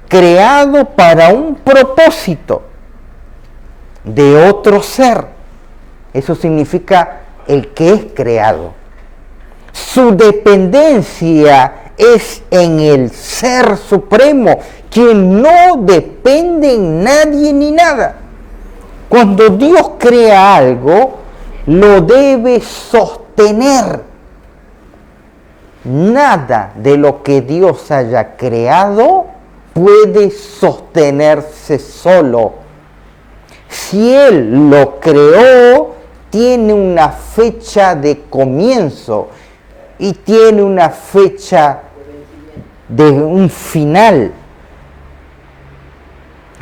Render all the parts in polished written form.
creado para un propósito de otro ser. Eso significa el que es creado. Su dependencia es en el Ser Supremo, quien no depende en nadie ni nada. Cuando Dios crea algo, lo debe sostener. Nada de lo que Dios haya creado puede sostenerse solo. Si Él lo creó, tiene una fecha de comienzo y tiene una fecha de un final.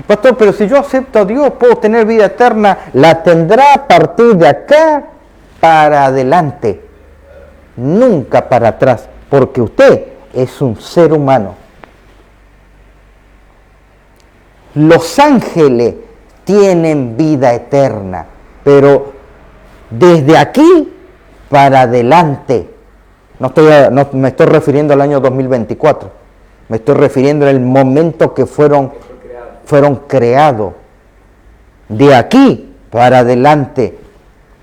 Pastor, pero si yo acepto a Dios, puedo tener vida eterna. La tendrá a partir de acá para adelante, nunca para atrás, porque usted es un ser humano. Los ángeles tienen vida eterna, pero desde aquí para adelante, no me estoy refiriendo al año 2024, me estoy refiriendo al momento que fueron creados. De aquí para adelante,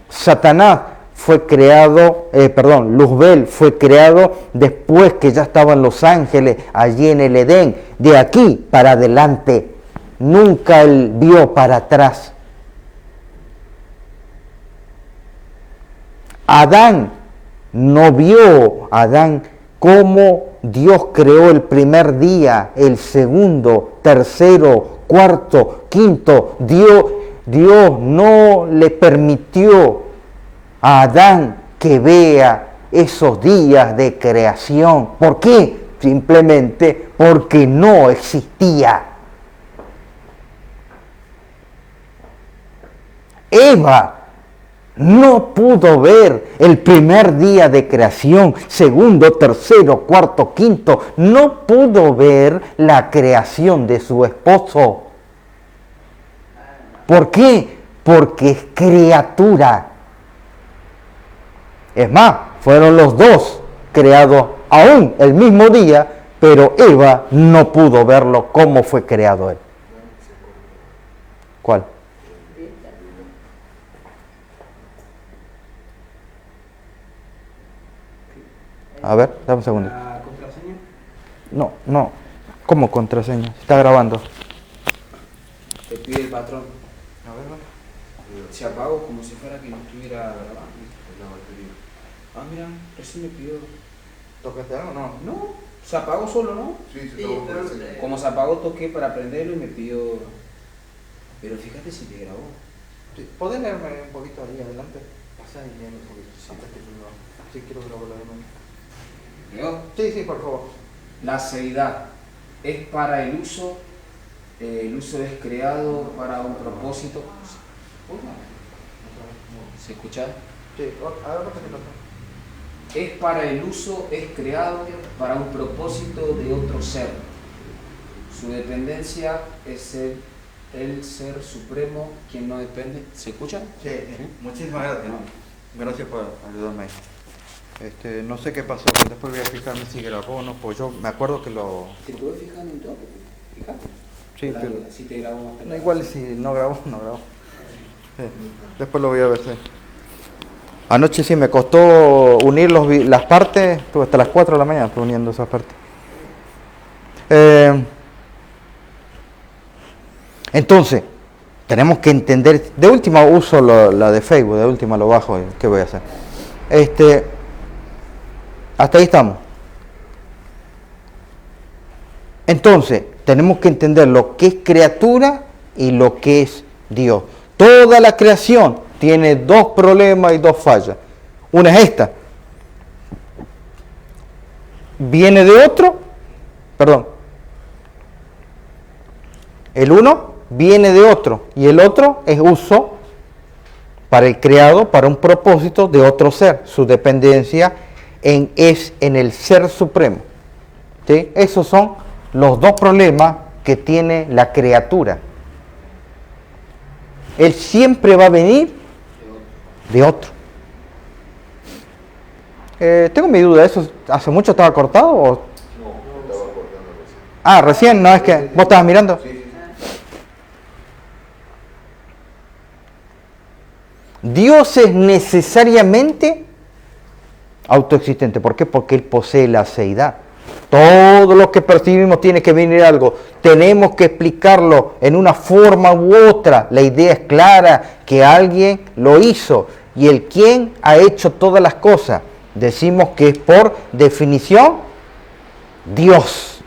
Satanás fue creado, Luzbel fue creado después que ya estaban los ángeles allí en el Edén. De aquí para adelante, nunca él vio para atrás. Adán no vio, cómo Dios creó el primer día, el segundo, tercero, cuarto, quinto. Dios no le permitió a Adán que vea esos días de creación. ¿Por qué? Simplemente porque no existía. Eva no pudo ver el primer día de creación, segundo, tercero, cuarto, quinto. No pudo ver la creación de su esposo. ¿Por qué? Porque es criatura. Es más, fueron los dos creados aún el mismo día, pero Eva no pudo verlo cómo fue creado él. ¿Cuál? A ver, dame un segundo. ¿La contraseña? No. ¿Cómo contraseña? Está grabando. Te pide el patrón. A ver. Se apagó como si fuera que no estuviera grabando. La batería. Ah, mira, recién me pidió. ¿Tocaste algo o no? No, se apagó solo, ¿no? Sí, se apagó. Como se apagó, toqué para prenderlo y me pidió. Pero fíjate si te grabó. Sí. ¿Podés leerme un poquito ahí adelante? Pasa y léeme un poquito. Sí, quiero grabarlo de nuevo. ¿Llegó? Sí, por favor. La seidad es para el uso es creado para un propósito. ¿Se escucha? Sí, a ver, repítelo. Es para el uso, es creado para un propósito de otro ser. Su dependencia es el ser supremo, quien no depende. ¿Se escucha? Sí. Muchísimas gracias. Gracias por ayudarme ahí. No sé qué pasó, pero después voy a fijarme si grabó o no, pues yo me acuerdo que lo... ¿Te puedes fijar en todo? Fíjate. Sí, pero... Si te grabó más tarde. No, igual si no grabó. Sí. Después lo voy a ver, sí. Anoche sí me costó unir las partes, estuve hasta las 4 de la mañana uniendo esas partes. Entonces, tenemos que entender, de última uso la de Facebook, de última lo bajo, ¿qué voy a hacer? Hasta ahí estamos. Entonces, tenemos que entender lo que es criatura y lo que es Dios. Toda la creación tiene dos problemas y dos fallas. Una es esta. Viene de otro, el uno viene de otro y el otro es uso para el creado, para un propósito de otro ser. Su dependencia es en el Ser Supremo. ¿Sí? Esos son los dos problemas que tiene la criatura. Él siempre va a venir de otro. Tengo mi duda, ¿eso hace mucho estaba cortado o...? No, estaba cortando. Ah, recién, no es que vos estabas mirando. Dios es necesariamente autoexistente. ¿Por qué? Porque Él posee la seidad. Todo lo que percibimos tiene que venir algo. Tenemos que explicarlo en una forma u otra. La idea es clara, que alguien lo hizo. Y el quien ha hecho todas las cosas, decimos que es por definición Dios.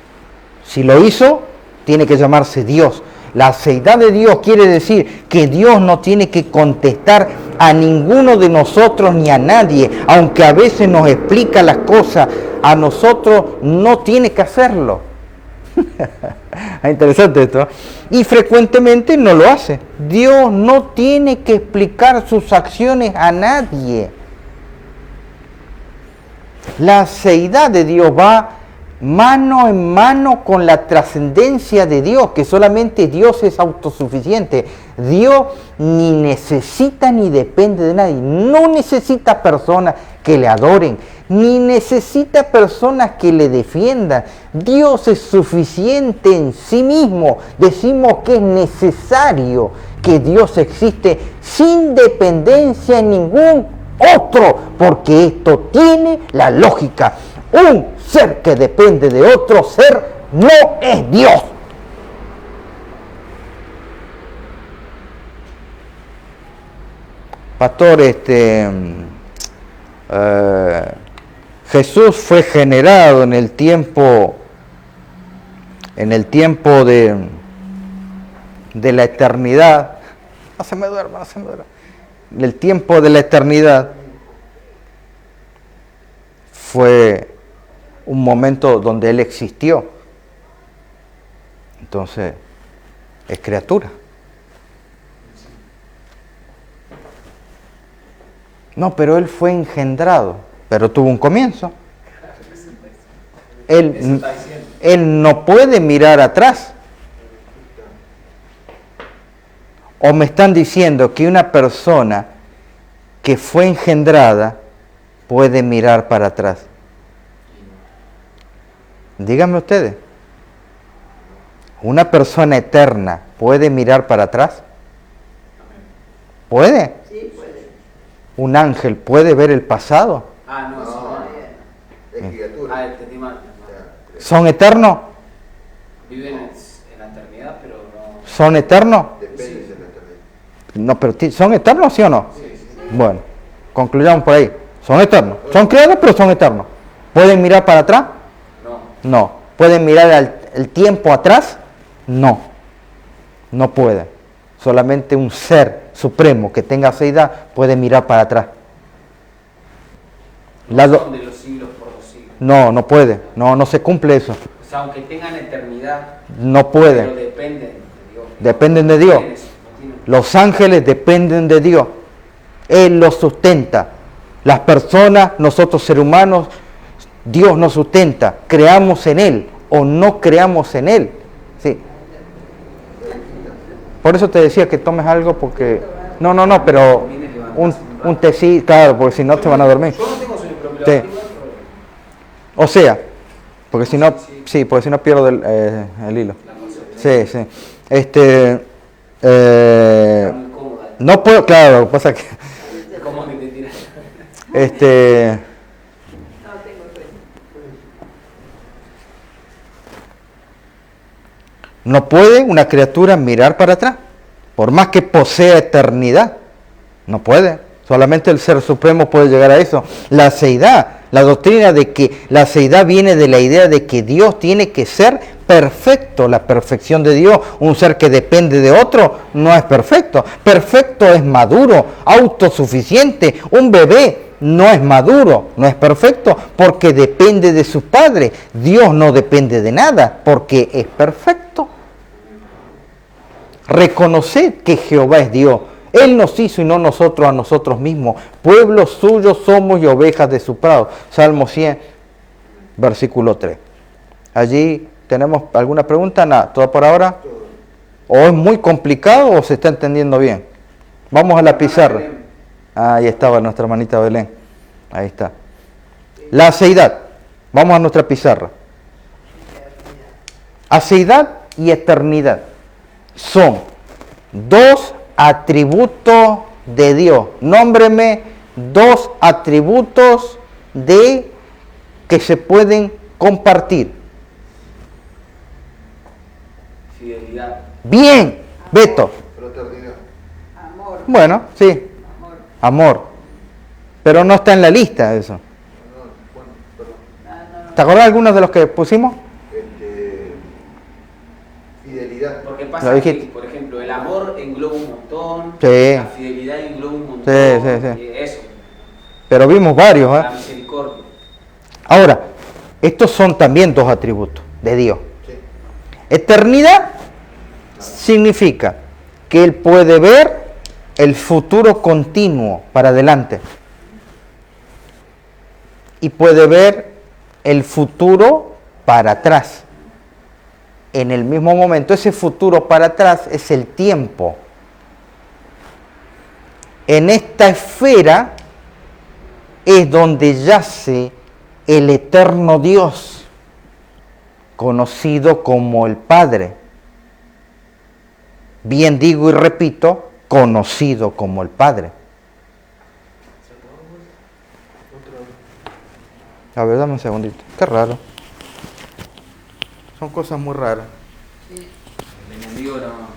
Si lo hizo, tiene que llamarse Dios. La seidad de Dios quiere decir que Dios no tiene que contestar a ninguno de nosotros ni a nadie, aunque a veces nos explica las cosas, a nosotros no tiene que hacerlo. Es interesante esto. Y frecuentemente no lo hace. Dios no tiene que explicar sus acciones a nadie. La seidad de Dios va mano en mano con la trascendencia de Dios, que solamente Dios es autosuficiente. Dios ni necesita ni depende de nadie. No necesita personas que le adoren, ni necesita personas que le defiendan. Dios es suficiente en sí mismo. Decimos que es necesario que Dios existe sin dependencia en ningún otro, porque esto tiene la lógica. Un ser que depende de otro ser no es Dios. Pastor, Jesús fue generado en el tiempo de la eternidad. No se me duerma, no se me duerma. En el tiempo de la eternidad fue un momento donde Él existió. Entonces, es criatura. No, pero Él fue engendrado, pero tuvo un comienzo. Él no puede mirar atrás. O me están diciendo que una persona que fue engendrada puede mirar para atrás. Díganme ustedes, ¿una persona eterna puede mirar para atrás? ¿Puede? Sí, puede. ¿Un ángel puede ver el pasado? Ah, no, sí. Es criatura. Ah, entendí mal. ¿Son eternos? Viven en la eternidad, pero no. ¿Son eternos? Depende de la eternidad. No, pero ¿son eternos, sí o no? Sí, sí. Bueno, concluyamos por ahí. Son eternos. Son creados, pero son eternos. ¿Pueden mirar para atrás? No. ¿Pueden mirar el tiempo atrás? No. No pueden. Solamente un ser supremo que tenga seidad puede mirar para atrás. No son de los siglos por los siglos. No puede. No se cumple eso. O sea, aunque tengan eternidad, No puede. pero dependen de Dios. Dependen de Dios. No tienen. Los ángeles dependen de Dios. Él los sustenta. Las personas, nosotros seres humanos, Dios nos sustenta. Creamos en Él o no creamos en Él. Sí. Por eso te decía que tomes algo porque... No, pero un tecito, claro, porque si no te van a dormir. Yo no tengo sueño, pero me lo Sí. activo, O sea, porque si no, sí, porque si no pierdo el hilo. la concepción. Sí. Está muy cómoda. No puedo, claro, lo que pasa que... ¿Cómo que te tiras? No tengo sueño. No puede una criatura mirar para atrás, por más que posea eternidad. No puede. Solamente el Ser Supremo puede llegar a eso. La seidad, la doctrina de que la seidad viene de la idea de que Dios tiene que ser perfecto, la perfección de Dios. Un ser que depende de otro no es perfecto. Perfecto es maduro, autosuficiente. Un bebé no es maduro, no es perfecto, porque depende de sus padres. Dios no depende de nada, porque es perfecto. Reconoced que Jehová es Dios. Él nos hizo y no nosotros a nosotros mismos. Pueblo suyo somos y ovejas de su prado. Salmo 100, versículo 3. Allí tenemos alguna pregunta. Nada, ¿todo por ahora? ¿O es muy complicado o se está entendiendo bien? Vamos a la pizarra. Ahí estaba nuestra hermanita Belén. Ahí está. La seidad. Vamos a nuestra pizarra. Aceidad y eternidad son dos atributos de Dios. Nómbreme dos atributos que se pueden compartir. Fidelidad. Bien, Beto. Fraternidad. Amor. Bueno, sí, Amor. amor. Pero no está en la lista eso. Bueno, perdón. ¿Te acordás de algunos de los que pusimos? Fidelidad. Porque Lo pasa dijiste. que, por ejemplo, el amor engloba un montón, Sí. la fidelidad engloba un montón, Sí. y eso, Pero vimos varios, ¿eh? la misericordia. Ahora, estos son también dos atributos de Dios. Sí. Eternidad significa que Él puede ver el futuro continuo para adelante. Y puede ver el futuro para atrás. En el mismo momento, ese futuro para atrás es el tiempo. En esta esfera es donde yace el eterno Dios, conocido como el Padre. Bien digo y repito, conocido como el Padre. A ver, dame un segundito. Qué raro. Son cosas muy raras. Sí. El enemigo no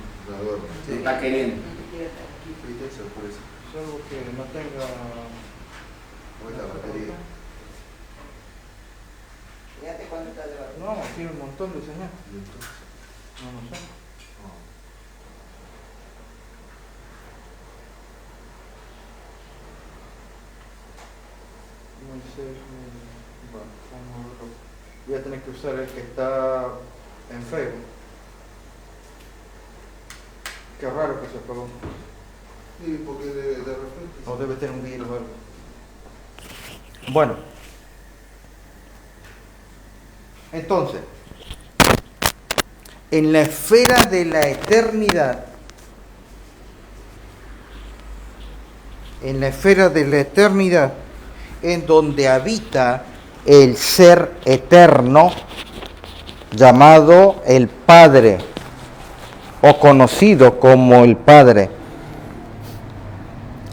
Sí. está queriendo. Tristeza por eso. Salvo que no tenga... ¿Cómo es la batería? Fíjate cuánto está de batería. No, tiene un montón de señales. Y entonces, No sé. Bueno, vamos a verlo. Voy a tener que usar el que está en Facebook. Qué raro que se apagó. sí, porque de repente. O debe tener un virus o algo. Bueno. Entonces, en la esfera de la eternidad, en donde habita el ser eterno llamado el Padre o conocido como el Padre.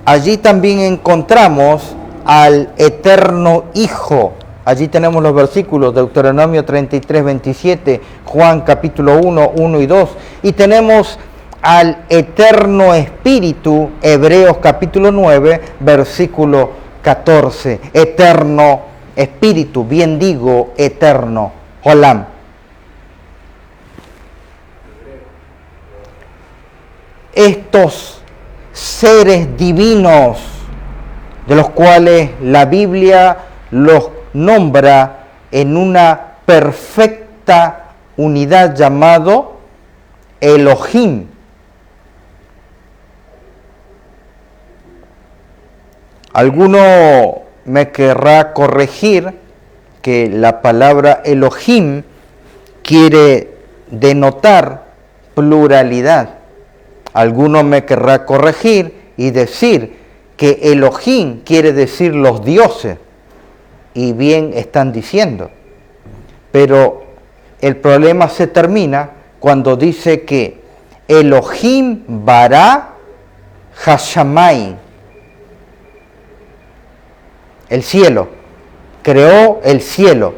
Allí también encontramos al eterno Hijo. Allí tenemos los versículos, Deuteronomio 33, 27, Juan capítulo 1, 1 y 2. Y tenemos al eterno Espíritu, Hebreos capítulo 9, versículo 14. Eterno Espíritu, bien digo, eterno. Olam. Estos seres divinos, de los cuales la Biblia los nombra en una perfecta unidad llamado Elohim. Alguno me querrá corregir que la palabra Elohim quiere denotar pluralidad. Alguno me querrá corregir y decir que Elohim quiere decir los dioses. Y bien están diciendo. Pero el problema se termina cuando dice que Elohim bara Hashamay, el cielo, creó el cielo,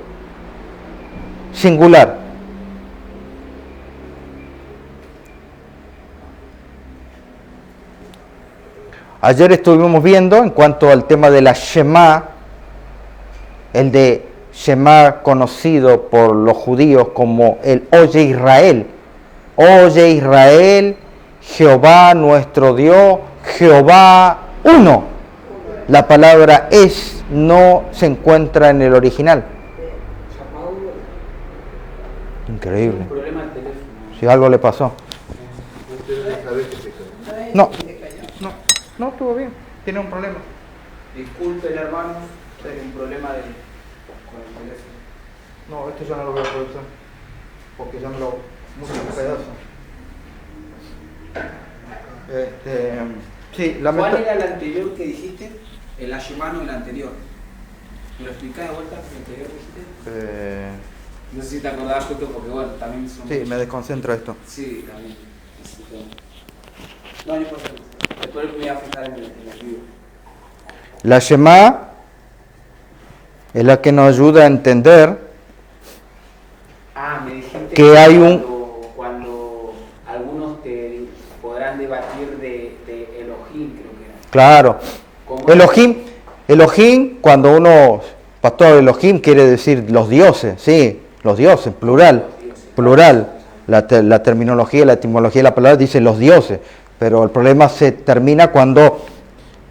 singular. Ayer estuvimos viendo en cuanto al tema de la Shema, el de Shema conocido por los judíos como el Oye Israel. Oye Israel, Jehová nuestro Dios, Jehová uno. La palabra es no se encuentra en el original. Increíble. Un problema del teléfono. Si algo le pasó. Ustedes saben que se cae. No, no estuvo bien. Tiene un problema. Disculpen, hermanos, tengo un problema con el teléfono. No, esto ya no lo voy a poder usar. Porque ya me lo mucho en pedazos. Sí, ¿Cuál era el anterior que dijiste? El Ashemano, el anterior. ¿Me lo explicás de vuelta? ¿El anterior que dijiste? No sé si te acordás justo porque bueno, también son... Sí, me desconcentro esto. Sí, también. No, no importa. Después me voy a fijar en el libro. La Shema es la que nos ayuda a entender Me dijiste que hay cuando algunos te podrán debatir de Elohim, creo que era. Claro. ¿Cómo? Elohim, cuando uno, pastor, Elohim quiere decir los dioses, sí, los dioses, plural. La terminología, la etimología de la palabra dice los dioses, pero el problema se termina cuando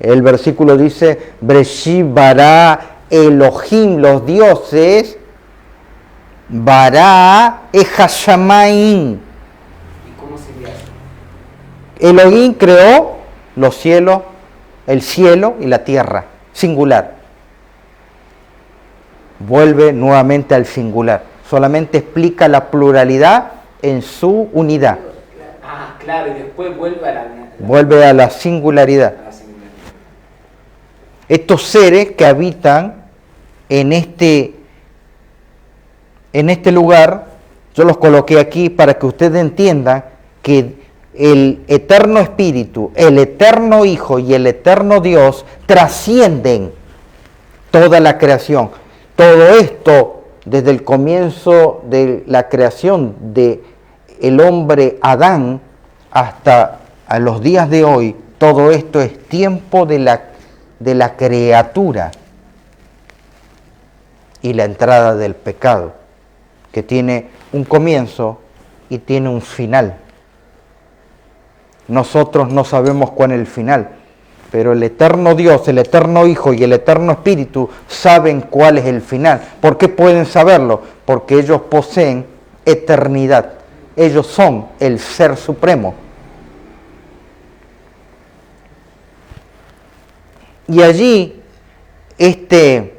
el versículo dice, Breshit bara Elohim, los dioses, bara Ejashamaim. ¿Y cómo sería eso? Elohim creó los cielos, el cielo y la tierra, singular. Vuelve nuevamente al singular. Solamente explica la pluralidad en su unidad. Claro, y después vuelve a Vuelve a la singularidad. Estos seres que habitan en este lugar, yo los coloqué aquí para que ustedes entiendan que el eterno Espíritu, el eterno Hijo y el eterno Dios trascienden toda la creación. Todo esto, desde el comienzo de la creación del hombre Adán hasta a los días de hoy, todo esto es tiempo de la criatura y la entrada del pecado, que tiene un comienzo y tiene un final. Nosotros no sabemos cuál es el final, pero el eterno Dios, el eterno Hijo y el eterno Espíritu saben cuál es el final. ¿Por qué pueden saberlo? Porque ellos poseen eternidad. Ellos son el Ser Supremo. Y allí, este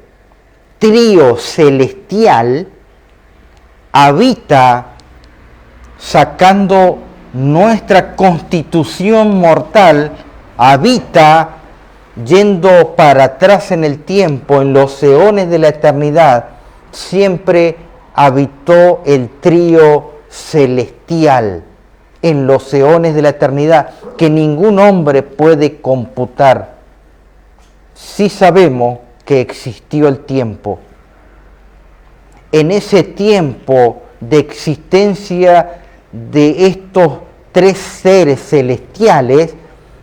trío celestial habita sacando nuestra constitución mortal, habita yendo para atrás en el tiempo, en los eones de la eternidad, siempre habitó el trío celestial en los eones de la eternidad que ningún hombre puede computar. Sí sabemos que existió el tiempo. En ese tiempo de existencia de estos tres seres celestiales,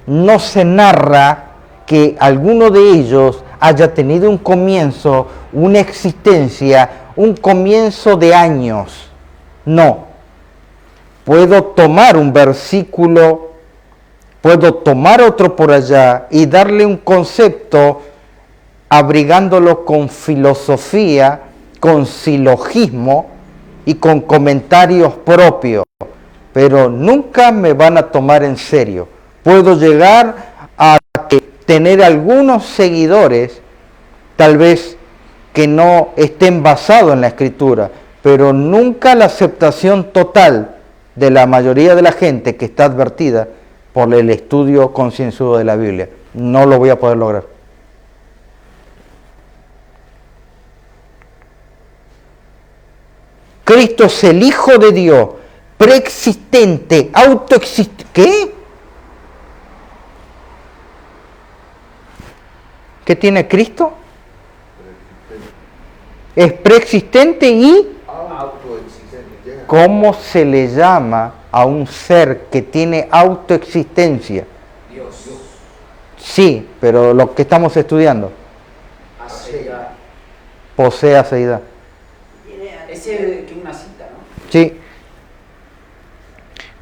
no se narra que alguno de ellos haya tenido un comienzo, una existencia, un comienzo de años. No. Puedo tomar un versículo, puedo tomar otro por allá y darle un concepto abrigándolo con filosofía, con silogismo y con comentarios propios, pero nunca me van a tomar en serio. Puedo llegar a tener algunos seguidores, tal vez que no estén basados en la Escritura, pero nunca la aceptación total de la mayoría de la gente que está advertida por el estudio concienzudo de la Biblia. No lo voy a poder lograr. Cristo es el Hijo de Dios, preexistente, autoexistente. ¿Qué? ¿Qué tiene Cristo? Es preexistente y autoexistente. ¿cómo se le llama a un ser que tiene autoexistencia? Dios. Sí, pero lo que estamos estudiando, Aceidad. posee aceidad. Ese que una cita, ¿no? Sí.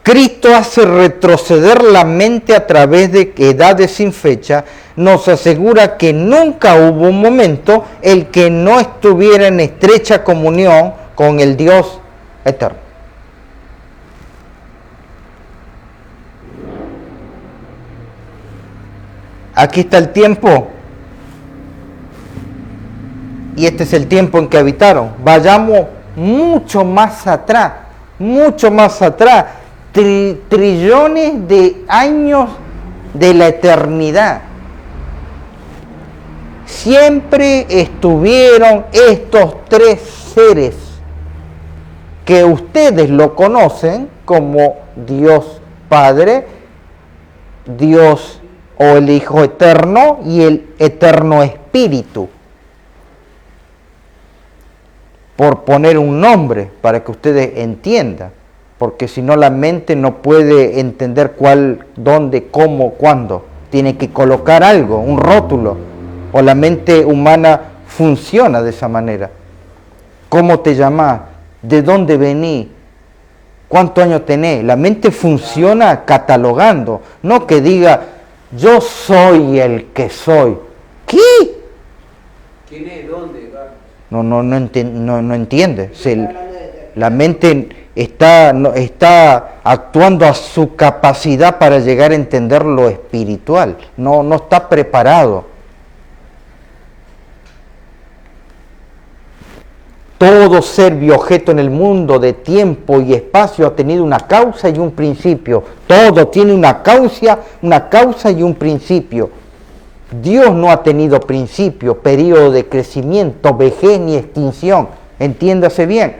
Cristo hace retroceder la mente a través de edades sin fecha, nos asegura que nunca hubo un momento el que no estuviera en estrecha comunión con el Dios eterno. Aquí está el tiempo. Y este es el tiempo en que habitaron. Vayamos mucho más atrás, trillones de años de la eternidad. Siempre estuvieron estos tres seres que ustedes lo conocen como Dios Padre, Dios o el Hijo Eterno y el Eterno Espíritu. Por poner un nombre para que ustedes entiendan, porque si no la mente no puede entender cuál, dónde, cómo, cuándo. Tiene que colocar algo, un rótulo, o la mente humana funciona de esa manera. ¿Cómo te llamás? ¿De dónde venís? ¿Cuántos años tenés? La mente funciona catalogando, no que diga, yo soy el que soy. ¿Qué? ¿Quién es? ¿Dónde? No entiende. La mente está actuando a su capacidad para llegar a entender lo espiritual. No está preparado. Todo ser bioobjeto en el mundo de tiempo y espacio ha tenido una causa y un principio. Todo tiene una causa y un principio. Dios no ha tenido principio, periodo de crecimiento, vejez ni extinción. Entiéndase bien.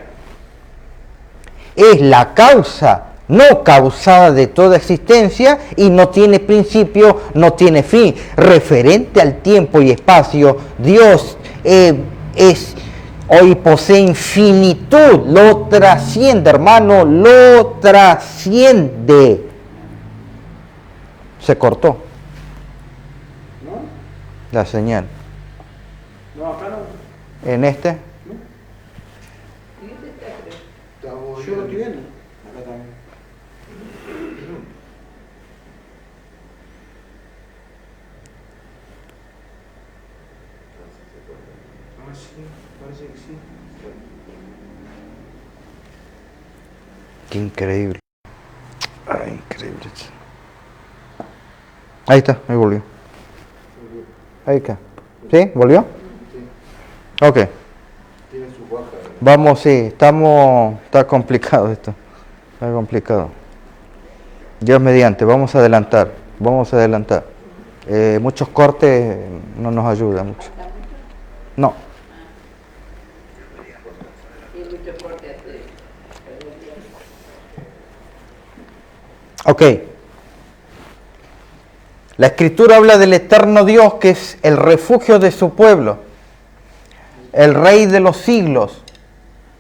Es la causa no causada de toda existencia y no tiene principio, no tiene fin. Referente al tiempo y espacio, Dios hoy posee infinitud, lo trasciende, hermano, lo trasciende. Se cortó la señal. No, acá no. En este. Estamos Yo lo estoy viendo. Acá también. Ah, sí, parece que sí. Qué increíble. Ay, increíble. Ahí está, ahí volvió. Ahí está. ¿Sí? ¿Volvió? Sí. Ok. Tiene su baja. Vamos, sí, está complicado esto. Está complicado. Dios mediante, vamos a adelantar. Muchos cortes no nos ayudan mucho. No. Ok. La Escritura habla del eterno Dios, que es el refugio de su pueblo, el Rey de los siglos,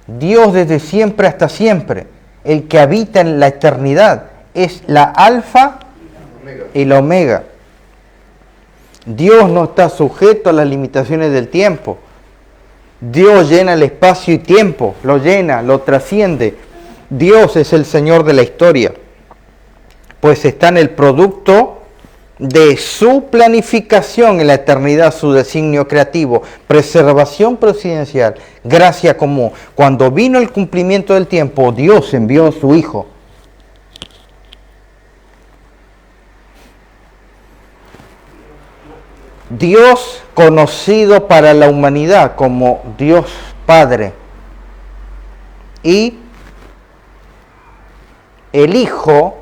Dios desde siempre hasta siempre, el que habita en la eternidad, es la alfa y la omega. Dios no está sujeto a las limitaciones del tiempo. Dios llena el espacio y tiempo, lo llena, lo trasciende. Dios es el Señor de la historia, pues está en el producto de su planificación en la eternidad, su designio creativo, preservación presidencial, gracia común. Cuando vino el cumplimiento del tiempo, Dios envió a su Hijo. Dios conocido para la humanidad como Dios Padre y el Hijo,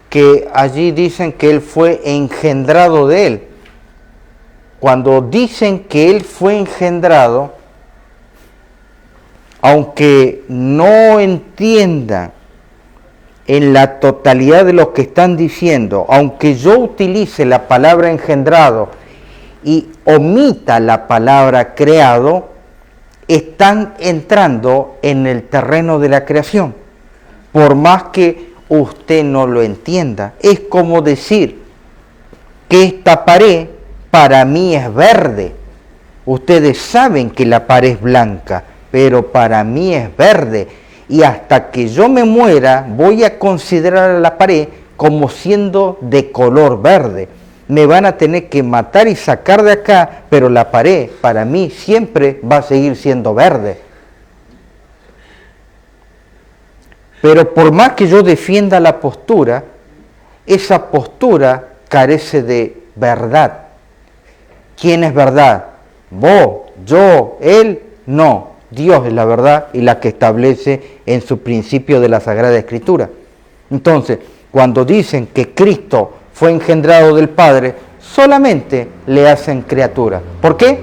que allí dicen que Él fue engendrado de Él. Cuando dicen que Él fue engendrado, aunque no entiendan en la totalidad de lo que están diciendo, aunque yo utilice la palabra engendrado y omita la palabra creado, están entrando en el terreno de la creación. Por más que usted no lo entienda, es como decir que esta pared para mí es verde. Ustedes saben que la pared es blanca, pero para mí es verde. Y hasta que yo me muera, voy a considerar a la pared como siendo de color verde. Me van a tener que matar y sacar de acá, pero la pared para mí siempre va a seguir siendo verde. Pero por más que yo defienda la postura, esa postura carece de verdad. ¿Quién es verdad? ¿Vos? ¿Yo? ¿Él? No. Dios es la verdad y la que establece en su principio de la Sagrada Escritura. Entonces, cuando dicen que Cristo fue engendrado del Padre, solamente le hacen criatura. ¿Por qué?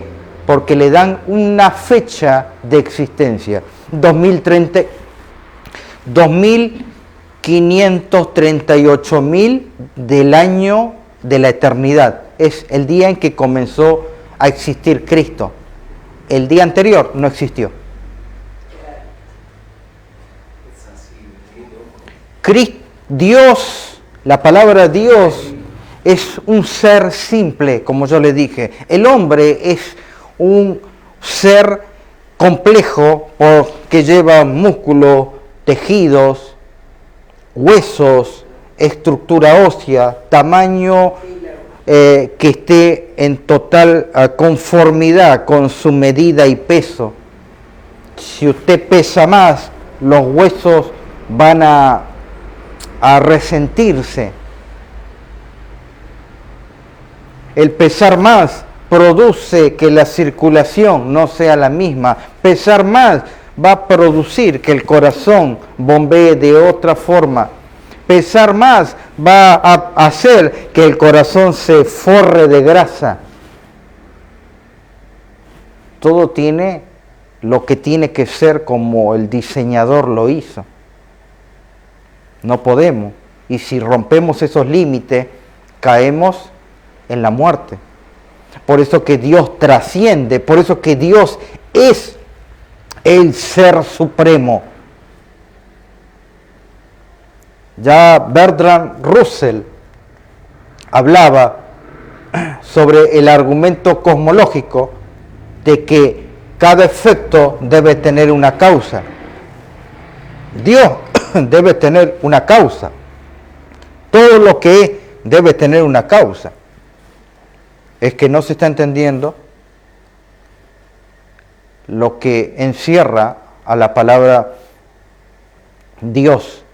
porque le dan una fecha de existencia. 2030, 2538.000 del año de la eternidad. Es el día en que comenzó a existir Cristo. El día anterior no existió. Dios, la palabra Dios es un ser simple, como yo le dije. El hombre es un ser complejo porque lleva músculos, tejidos, huesos, estructura ósea, tamaño que esté en total conformidad con su medida y peso. Si usted pesa más, los huesos van a resentirse. El pesar más produce que la circulación no sea la misma. Pesar más va a producir que el corazón bombee de otra forma. Pesar más va a hacer que el corazón se forre de grasa. Todo tiene lo que tiene que ser como el diseñador lo hizo. No podemos. Y si rompemos esos límites, caemos en la muerte. Por eso que Dios trasciende, por eso que Dios es el Ser Supremo. Ya Bertrand Russell hablaba sobre el argumento cosmológico de que cada efecto debe tener una causa. Dios debe tener una causa. Todo lo que es debe tener una causa. Es que no se está entendiendo lo que encierra a la palabra Dios.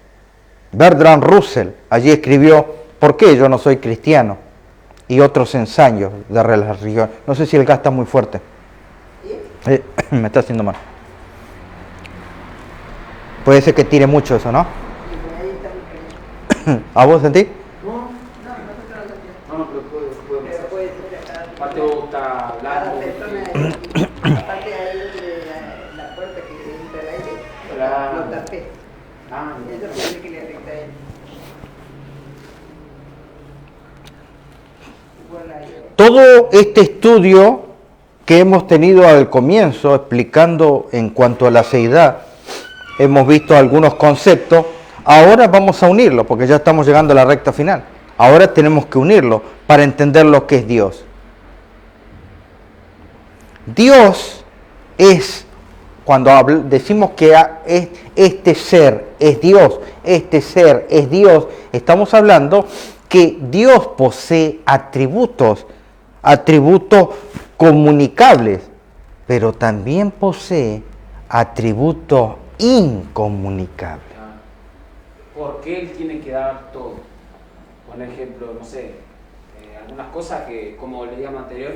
Bertrand Russell allí escribió ¿Por qué yo no soy cristiano? Y otros ensayos de religión. No sé si el gas está muy fuerte. Me está haciendo mal. Puede ser que tire mucho eso, ¿no? ¿A vos sentís? No, pero puede ser. Aparte vos está hablando. Aparte ahí de la puerta que entra el aire, Claro. lo tapé. Ah, Eso puede que le afecta a él. Igual a yo. Todo este estudio que hemos tenido al comienzo, explicando en cuanto a la seidad, hemos visto algunos conceptos, ahora vamos a unirlo, porque ya estamos llegando a la recta final. Ahora tenemos que unirlo para entender lo que es Dios. Dios es, cuando decimos que este ser es Dios, este ser es Dios, estamos hablando que Dios posee atributos comunicables, pero también posee atributos incomunicables. ¿Por qué él tiene que dar todo? Por ejemplo, no sé, algunas cosas que, como leíamos anterior,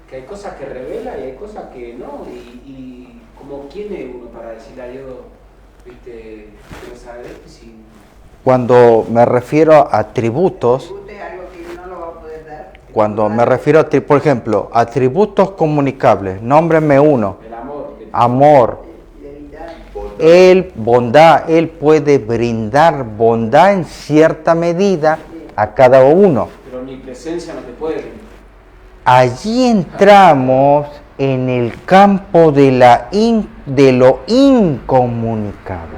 que hay cosas que revela y hay cosas que no, y como quién es uno para decirle a Dios, viste, quiero saber esto, si... Cuando me refiero a atributos, Usted algo que no lo va a poder dar. cuando me refiero a, por ejemplo, atributos comunicables, nómbrenme uno. El amor. Amor, Fidelidad. bondad, Él puede brindar bondad en cierta medida a cada uno. Pero mi presencia no te puede. Allí entramos en el campo de lo incomunicable.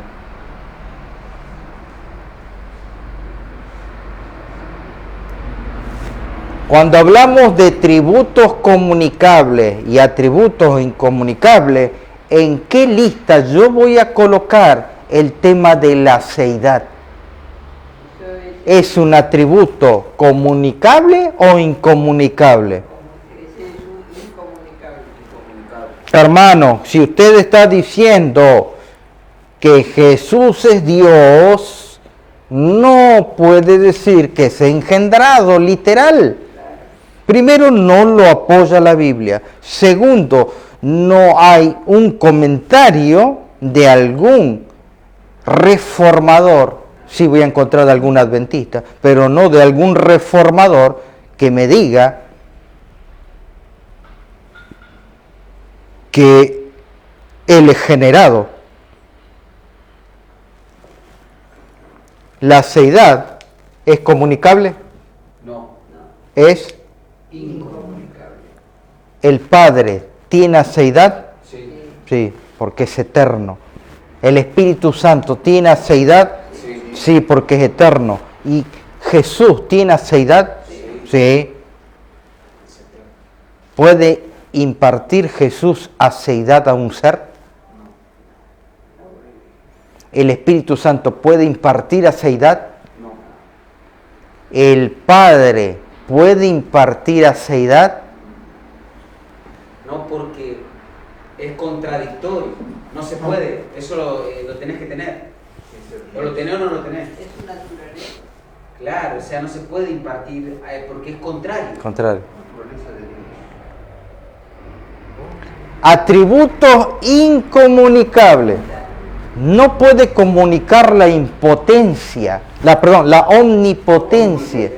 Cuando hablamos de tributos comunicables y atributos incomunicables, ¿en qué lista yo voy a colocar el tema de la seidad? ¿Es un atributo comunicable o incomunicable? Ese es un incomunicable. Hermano, si usted está diciendo que Jesús es Dios, no puede decir que es engendrado, literal. Primero, no lo apoya la Biblia. Segundo, no hay un comentario de algún reformador, sí voy a encontrar de algún adventista, pero no de algún reformador que me diga que Él es generado. La seidad es comunicable, No, es incomunicable. el Padre tiene aceidad, Sí, sí, porque es eterno. El Espíritu Santo tiene aceidad, sí, sí, porque es eterno. Y Jesús tiene aceidad, sí. ¿Puede impartir Jesús aceidad a un ser? ¿El Espíritu Santo puede impartir aceidad? no, ¿El Padre puede impartir aceidad? no, porque es contradictorio. No se puede. Eso lo tenés que tener. O lo tenés o no lo tenés. Es su naturaleza. Claro, o sea, no se puede impartir porque es contrario. Contrario. Naturaleza de Dios. Atributos incomunicables. No puede comunicar la impotencia, la omnipotencia.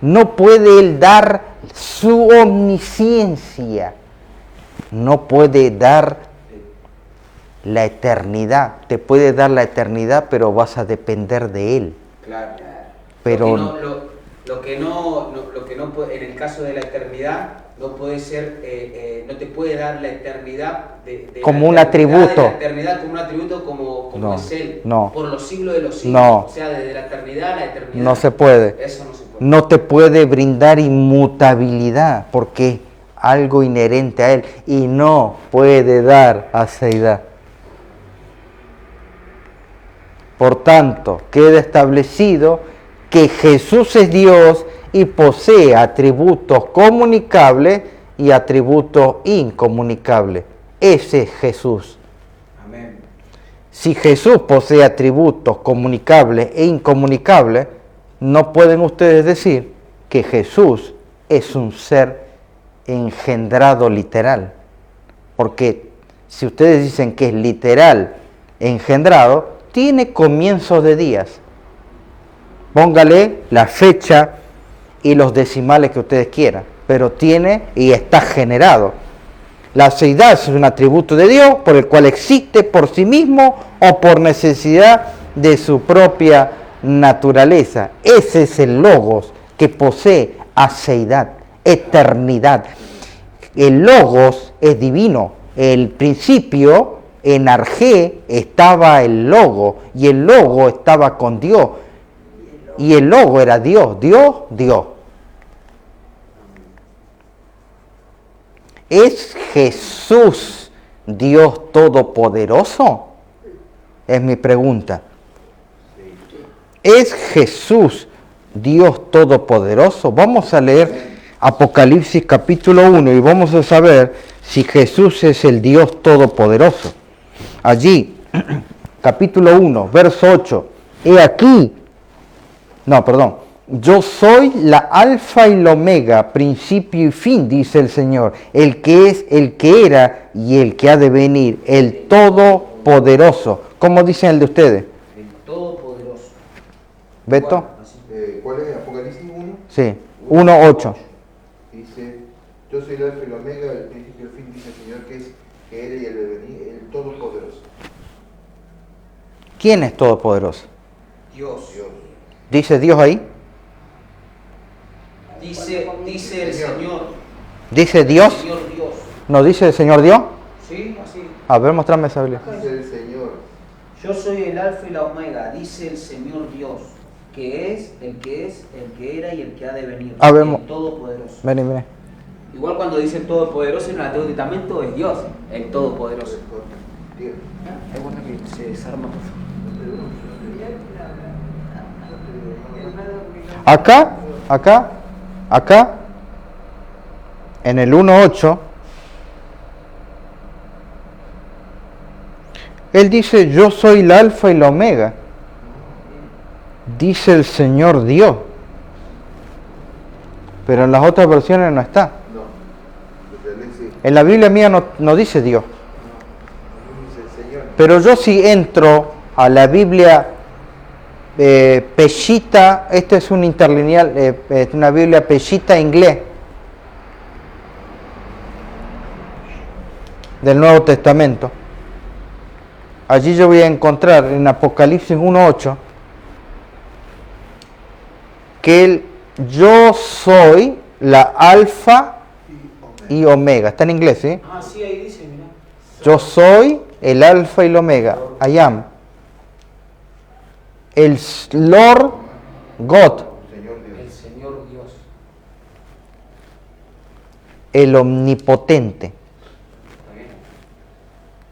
No puede Él dar su omnisciencia. No puede dar la eternidad. Te puede dar la eternidad, pero vas a depender de Él. Claro. Pero Lo que no puede, en el caso de la eternidad, no puede ser, no te puede dar la eternidad de como la un eternidad, atributo. de la eternidad como un atributo como No, es Él. no. Por los siglos de los siglos. No. O sea, desde la eternidad a la eternidad. no se puede. Eso no se puede. No te puede brindar inmutabilidad, porque es algo inherente a Él. Y no puede dar aceidad. Por tanto, queda establecido que Jesús es Dios y posee atributos comunicables y atributos incomunicables. Ese es Jesús. Amén. Si Jesús posee atributos comunicables e incomunicables, no pueden ustedes decir que Jesús es un ser engendrado literal. Porque si ustedes dicen que es literal engendrado, tiene comienzos de días. Póngale la fecha y los decimales que ustedes quieran, pero tiene y está generado. La aceidad es un atributo de Dios por el cual existe por sí mismo o por necesidad de su propia naturaleza. Ese es el Logos que posee aceidad, eternidad. El Logos es divino. El principio, en Arjé, estaba el Logo y el Logo estaba con Dios. Y el Logo era Dios, Dios. ¿Es Jesús Dios Todopoderoso? Es mi pregunta. ¿Es Jesús Dios Todopoderoso? Vamos a leer Apocalipsis capítulo 1 y vamos a saber si Jesús es el Dios Todopoderoso. Allí, capítulo 1, verso 8. He aquí, yo soy la alfa y la omega, principio y fin, dice el Señor, el que es, el que era y el que ha de venir, el Todopoderoso. ¿Cómo dicen el de ustedes? El Todopoderoso. ¿Beto? ¿Cuál es Apocalipsis 1? Sí, 1:8. Dice, yo soy el alfa y la omega, el principio y el fin, dice el Señor, que era y el de venir, el Todopoderoso. ¿Quién es Todopoderoso? Dios. Dios. ¿Dice Dios ahí? Dice el Señor. ¿Dice Dios? El Señor Dios. ¿No dice el Señor Dios? Sí, así. A ver, mostrame esa Biblia. Dice el Señor. Yo soy el alfa y la omega, dice el Señor Dios, que es, el que era y el que ha de venir. A ver, el Todopoderoso. Ven. Igual cuando dice el Todopoderoso en el Antiguo Testamento es Dios, el Todopoderoso. Dios. Hay guarda que se desarma, por favor. Acá, en el 1:8, Él dice, yo soy el alfa y la omega, dice el Señor Dios. Pero en las otras versiones no está. No. Porque él dice, En la Biblia mía no dice Dios. dice el Señor. Pero yo si entro a la Biblia Peshitta, esto es un interlineal, es una Biblia Peshitta inglés. del Nuevo Testamento. Allí yo voy a encontrar en Apocalipsis 1:8 que yo soy la alfa y omega. Está en inglés, ¿sí? Ah, sí, ahí dice, mira. Yo soy el alfa y el omega. I am. El Lord God. Señor Dios. El Señor Dios. El omnipotente. Está bien.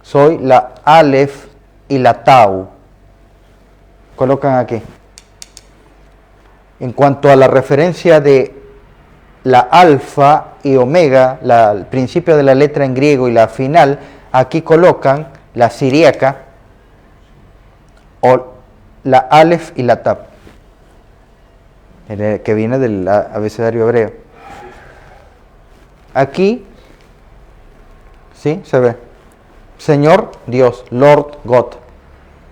Soy la Aleph y la Tau. Colocan aquí. En cuanto a la referencia de la alfa y omega, el principio de la letra en griego y la final, aquí colocan la siríaca o la Aleph y la Tau, que viene del abecedario hebreo. Aquí, ¿sí? Se ve. Señor Dios, Lord God.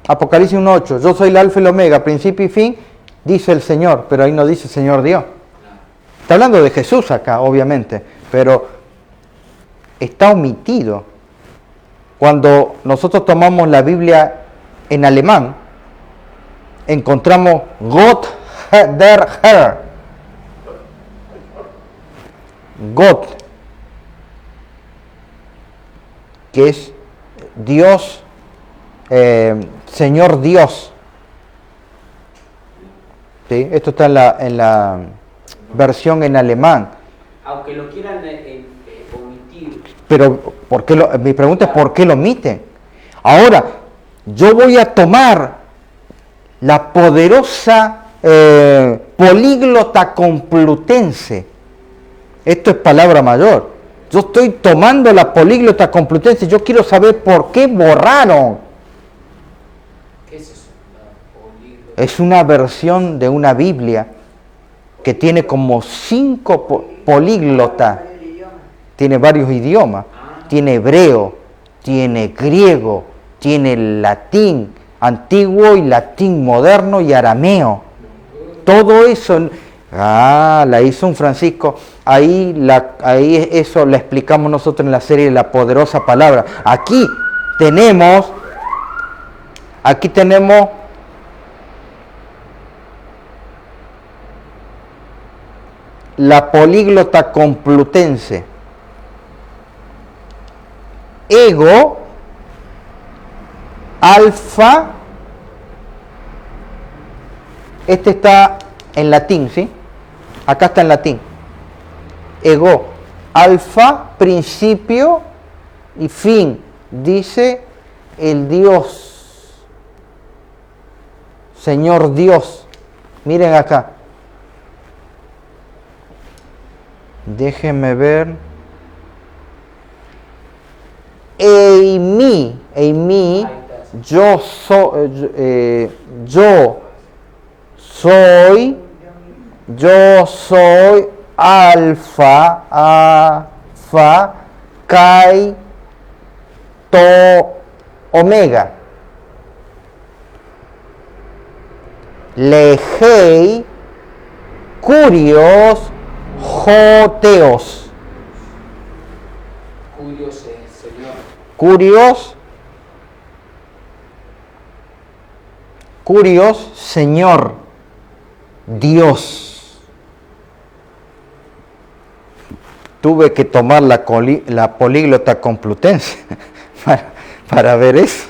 Apocalipsis 1:8, yo soy el alfa y el omega, principio y fin, dice el Señor, pero ahí no dice Señor Dios. Está hablando de Jesús acá, obviamente, pero está omitido. Cuando nosotros tomamos la Biblia en alemán, encontramos Gott der Herr. Gott, que es Dios, Señor Dios. ¿Sí? Esto está en la versión en alemán. Aunque lo quieran omitir. Pero mi pregunta es ¿por qué lo omiten? Ahora, yo voy a tomar la poderosa políglota complutense. Esto es palabra mayor. Yo estoy tomando la políglota complutense. Yo quiero saber por qué borraron. ¿Qué es eso? La políglota. Es una versión de una Biblia que tiene como 5 políglotas. Tiene varios idiomas. Tiene hebreo, tiene griego, tiene latín antiguo y latín moderno y arameo. Todo eso, la hizo un Francisco. Ahí eso la explicamos nosotros en la serie La Poderosa Palabra. Aquí tenemos la políglota complutense. Ego, alfa, este está en latín, ¿sí? Acá está en latín. Ego, alfa, principio y fin, dice el Dios, Señor Dios. Miren acá. Déjenme ver. Eimi, yo soy alfa, kai, omega. Legei, curios, joteos. Curios, Señor, Dios. Tuve que tomar la políglota complutense para ver eso.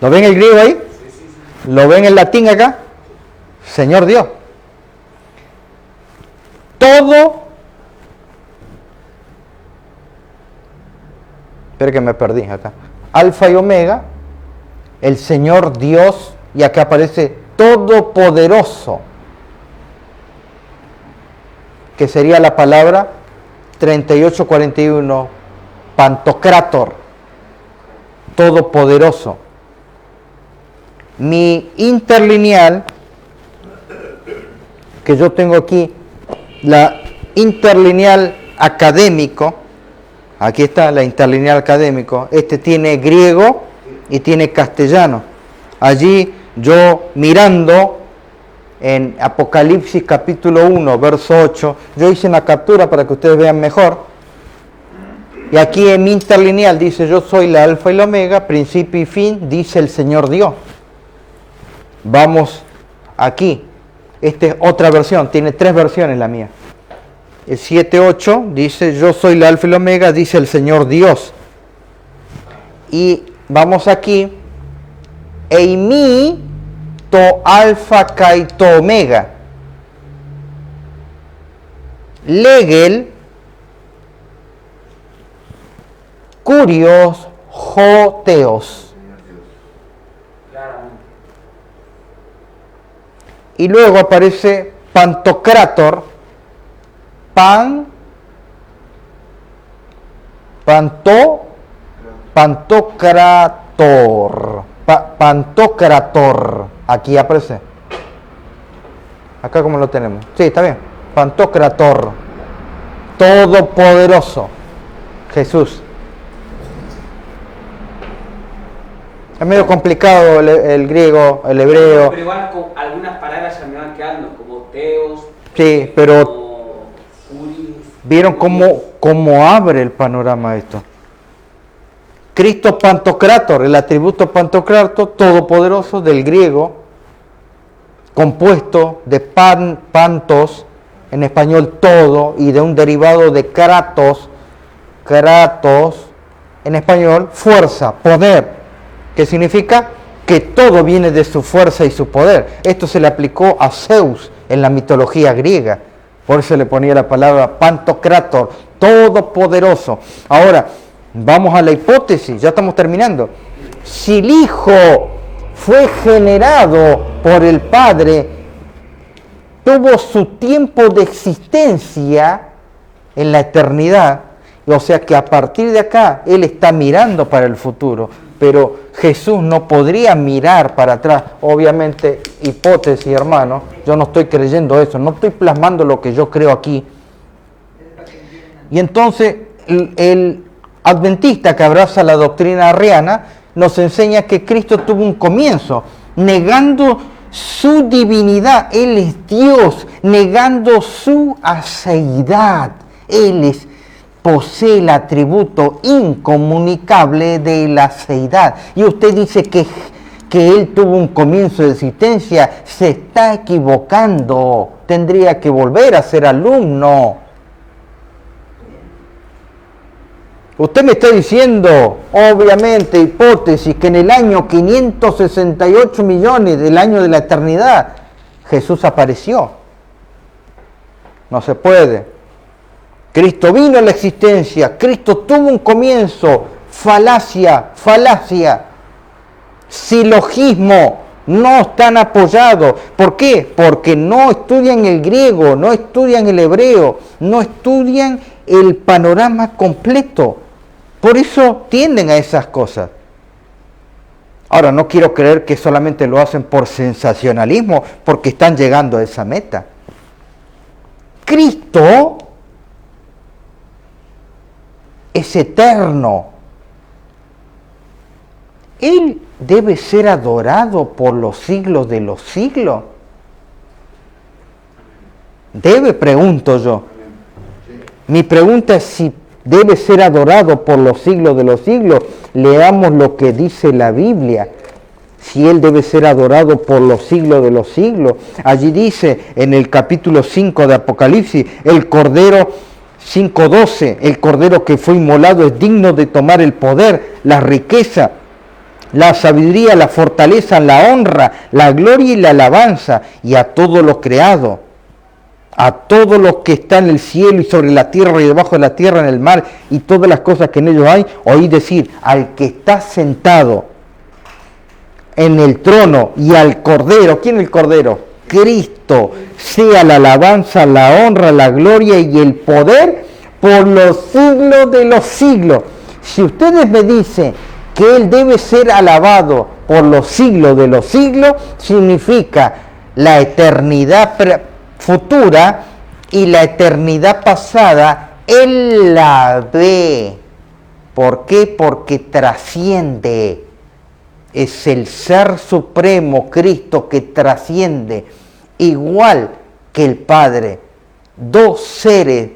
¿Lo ven el griego ahí? Sí. ¿Lo ven el latín acá? Señor Dios. Todo. Espera que me perdí acá. Alfa y omega. El Señor Dios, y acá aparece todopoderoso, que sería la palabra 3841, Pantocrátor, todopoderoso. Mi interlineal, que yo tengo aquí, la interlineal académico, aquí está la interlineal académico, este tiene griego y tiene castellano. Allí yo mirando en Apocalipsis capítulo 1, verso 8, yo hice una captura para que ustedes vean mejor. Y aquí en mi interlineal dice, yo soy la alfa y la omega, principio y fin, dice el Señor Dios. Vamos aquí. Esta es otra versión, tiene 3 versiones la mía. El 7.8 dice, yo soy la alfa y la omega, dice el Señor Dios. Y vamos aquí, Eimi to alfa kai to omega. Legel, Curios, Joteos. Y luego aparece Pantocrator, Pantocrator. Aquí aparece. Acá como lo tenemos. Sí, está bien. Pantocrator. Todopoderoso. Jesús. Es medio complicado el griego, el hebreo. Pero igual con algunas palabras ya me van quedando, como teos. Sí, pero como curios. ¿vieron cómo abre el panorama esto? Cristo Pantocrator, el atributo Pantocrator, todopoderoso, del griego, compuesto de pantos, en español todo, y de un derivado de kratos, en español, fuerza, poder, que significa que todo viene de su fuerza y su poder. Esto se le aplicó a Zeus en la mitología griega, por eso le ponía la palabra Pantocrator, todopoderoso. Ahora, vamos a la hipótesis, ya estamos terminando. Si el Hijo fue generado por el Padre, tuvo su tiempo de existencia en la eternidad, o sea que a partir de acá Él está mirando para el futuro, pero Jesús no podría mirar para atrás. Obviamente, hipótesis, hermano, yo no estoy creyendo eso, no estoy plasmando lo que yo creo aquí. Y entonces el adventista que abraza la doctrina arriana nos enseña que Cristo tuvo un comienzo, negando su divinidad. Él es Dios, negando su aseidad. Él posee el atributo incomunicable de la aseidad. Y usted dice que Él tuvo un comienzo de existencia, se está equivocando. Tendría que volver a ser alumno. Usted me está diciendo, obviamente, hipótesis, que en el año 568 millones del año de la eternidad, Jesús apareció. No se puede. Cristo vino a la existencia, Cristo tuvo un comienzo, falacia, silogismo, no están apoyados. ¿Por qué? Porque no estudian el griego, no estudian el hebreo, no estudian el panorama completo. Por eso tienden a esas cosas. Ahora, no quiero creer que solamente lo hacen por sensacionalismo, porque están llegando a esa meta. Cristo es eterno. Él debe ser adorado por los siglos de los siglos. Debe, pregunto yo. Mi pregunta es si debe ser adorado por los siglos de los siglos. Leamos lo que dice la Biblia. Si Él debe ser adorado por los siglos de los siglos. Allí dice en el capítulo 5 de Apocalipsis, el Cordero 5:12, el Cordero que fue inmolado es digno de tomar el poder, la riqueza, la sabiduría, la fortaleza, la honra, la gloria y la alabanza, y a todo lo creado, a todos los que están en el cielo y sobre la tierra y debajo de la tierra, en el mar, y todas las cosas que en ellos hay, oí decir, al que está sentado en el trono y al Cordero. ¿Quién es el Cordero? Cristo. Sea la alabanza, la honra, la gloria y el poder por los siglos de los siglos. Si ustedes me dicen que Él debe ser alabado por los siglos de los siglos, significa la eternidad futura y la eternidad pasada, Él la ve. ¿Por qué? Porque trasciende. Es el Ser Supremo, Cristo, que trasciende, igual que el Padre. Dos seres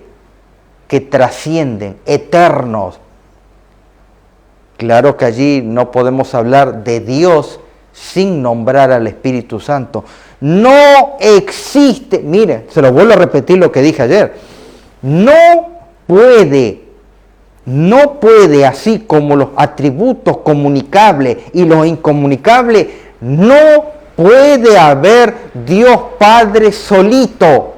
que trascienden, eternos. Claro que allí no podemos hablar de Dios sin nombrar al Espíritu Santo. No existe, mire, se lo vuelvo a repetir lo que dije ayer, no puede, así como los atributos comunicables y los incomunicables, no puede haber Dios Padre solito.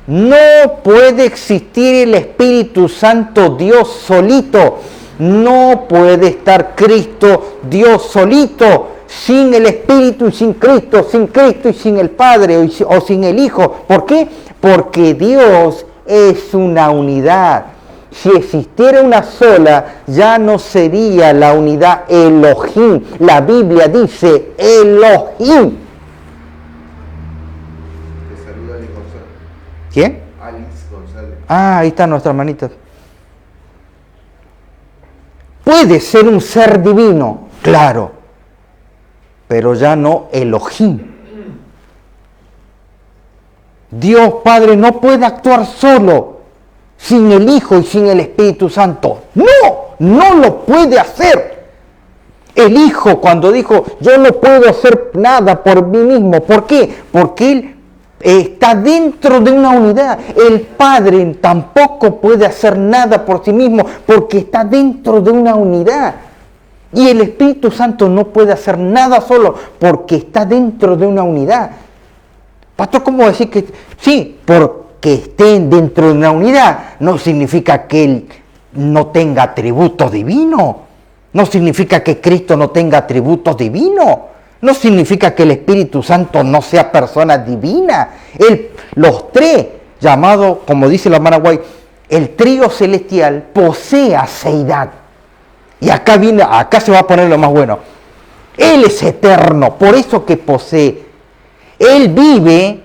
No puede existir el Espíritu Santo Dios solito. No puede estar Cristo Dios solito, sin el Espíritu y sin Cristo y sin el Padre o sin el Hijo. ¿Por qué? Porque Dios es una unidad. Si existiera una sola, ya no sería la unidad Elohim. La Biblia dice Elohim. Te saluda Alice González. ¿Quién? Alice González. Ah, ahí está nuestra hermanita. Puede ser un ser divino, claro, pero ya no Elohim. Dios Padre no puede actuar solo, sin el Hijo y sin el Espíritu Santo. No lo puede hacer. El Hijo cuando dijo, yo no puedo hacer nada por mí mismo. ¿Por qué? Porque Él está dentro de una unidad. El Padre tampoco puede hacer nada por sí mismo porque está dentro de una unidad. Y el Espíritu Santo no puede hacer nada solo porque está dentro de una unidad. Pastor, ¿cómo decir que sí? Porque estén dentro de una unidad no significa que Él no tenga atributos divinos. No significa que Cristo no tenga atributos divinos. No significa que el Espíritu Santo no sea persona divina. Los tres, llamados, como dice la hermana Guay, el trío celestial posee aseidad. Y acá se va a poner lo más bueno. Él es eterno, por eso que posee. Él vive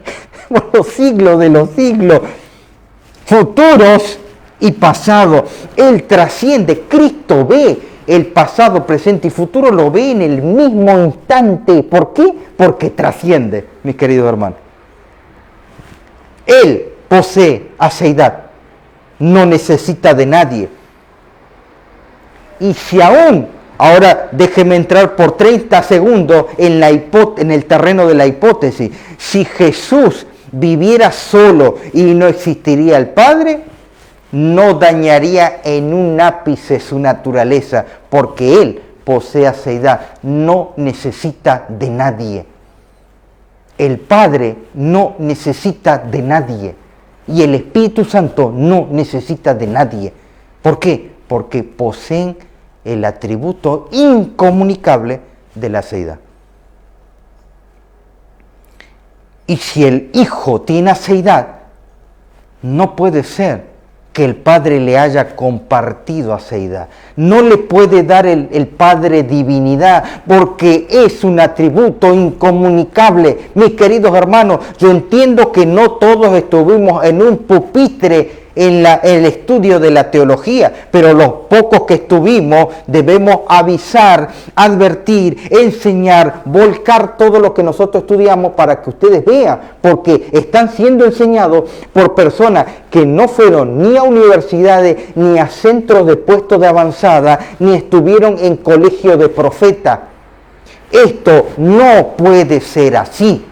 por los siglos de los siglos, futuros y pasados. Él trasciende. Cristo ve el pasado, presente y futuro, lo ve en el mismo instante. ¿Por qué? Porque trasciende, mis queridos hermanos. Él posee aseidad, no necesita de nadie. Y si aún, ahora déjeme entrar por 30 segundos en el terreno de la hipótesis, si Jesús viviera solo y no existiría el Padre, no dañaría en un ápice su naturaleza, porque Él posee aseidad, no necesita de nadie. El Padre no necesita de nadie y el Espíritu Santo no necesita de nadie. ¿Por qué? Porque poseen el atributo incomunicable de la aseidad. Y si el Hijo tiene aseidad, no puede ser que el Padre le haya compartido aseidad. No le puede dar el Padre divinidad porque es un atributo incomunicable. Mis queridos hermanos, yo entiendo que no todos estuvimos en un pupitre en el estudio de la teología, pero los pocos que estuvimos debemos avisar, advertir, enseñar, volcar todo lo que nosotros estudiamos para que ustedes vean, porque están siendo enseñados por personas que no fueron ni a universidades, ni a centros de puestos de avanzada, ni estuvieron en colegio de profetas. Esto no puede ser así.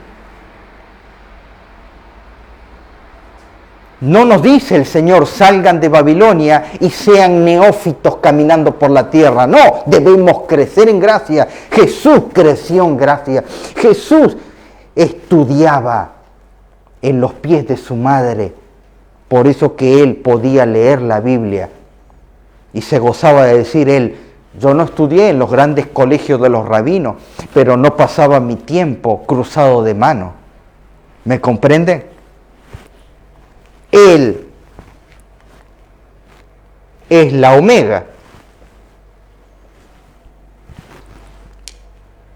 No nos dice el Señor, salgan de Babilonia y sean neófitos caminando por la tierra. No, debemos crecer en gracia. Jesús creció en gracia. Jesús estudiaba en los pies de su madre. Por eso que Él podía leer la Biblia. Y se gozaba de decir Él, yo no estudié en los grandes colegios de los rabinos, pero no pasaba mi tiempo cruzado de mano. ¿Me comprenden? Él es la omega.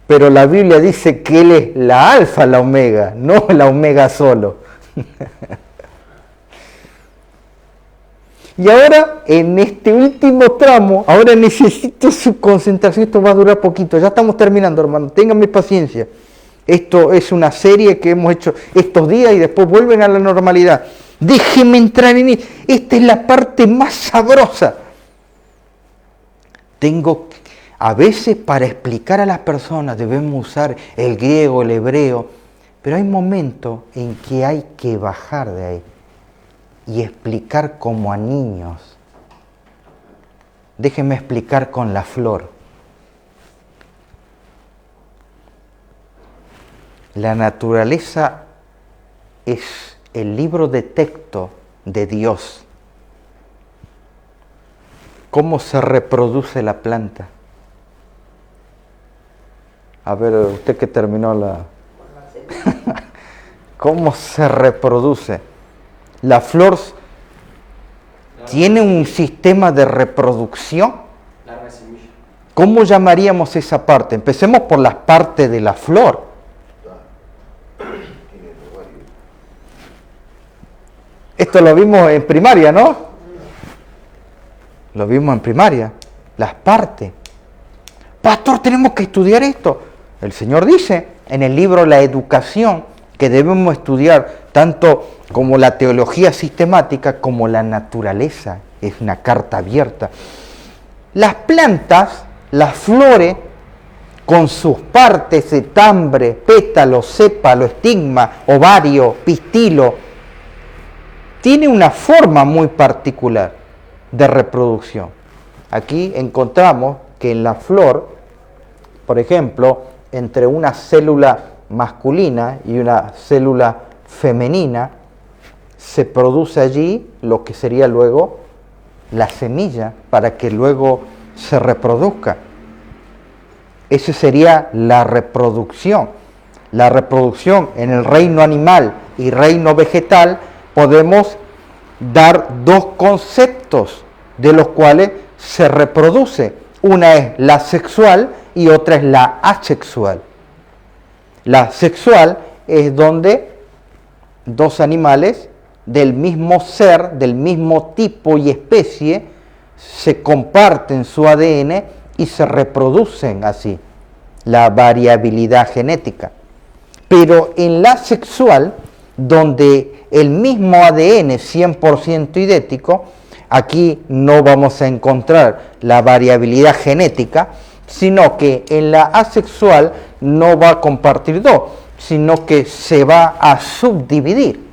Pero la Biblia dice que Él es la alfa, la omega, no la omega solo. Y ahora, en este último tramo, ahora necesito su concentración. Esto va a durar poquito. Ya estamos terminando, hermano. Ténganme paciencia. Esto es una serie que hemos hecho estos días y después vuelven a la normalidad. Déjeme entrar en esto. Esta es la parte más sabrosa. A veces para explicar a las personas debemos usar el griego, el hebreo, pero hay momentos en que hay que bajar de ahí y explicar como a niños. Déjenme explicar con la flor. La naturaleza es el libro de texto de Dios. ¿Cómo se reproduce la planta? A ver, usted que terminó la... ¿Cómo se reproduce? La flor tiene un sistema de reproducción. Larga semilla. ¿Cómo llamaríamos esa parte? Empecemos por las partes de la flor. Esto lo vimos en primaria, ¿no? Lo vimos en primaria. Las partes. Pastor, tenemos que estudiar esto. El Señor dice en el libro La Educación que debemos estudiar tanto como la teología sistemática como la naturaleza. Es una carta abierta. Las plantas, las flores, con sus partes, estambre, pétalo, sépalo, estigma, ovario, pistilo, tiene una forma muy particular de reproducción. Aquí encontramos que en la flor, por ejemplo, entre una célula masculina y una célula femenina, se produce allí lo que sería luego la semilla para que luego se reproduzca. Esa sería la reproducción. La reproducción en el reino animal y reino vegetal podemos dar dos conceptos de los cuales se reproduce. Una es la sexual y otra es la asexual. La sexual es donde dos animales del mismo ser, del mismo tipo y especie, se comparten su ADN y se reproducen así, la variabilidad genética. Pero en la sexual, donde el mismo ADN es 100% idéntico, aquí no vamos a encontrar la variabilidad genética, sino que en la asexual no va a compartir dos, sino que se va a subdividir.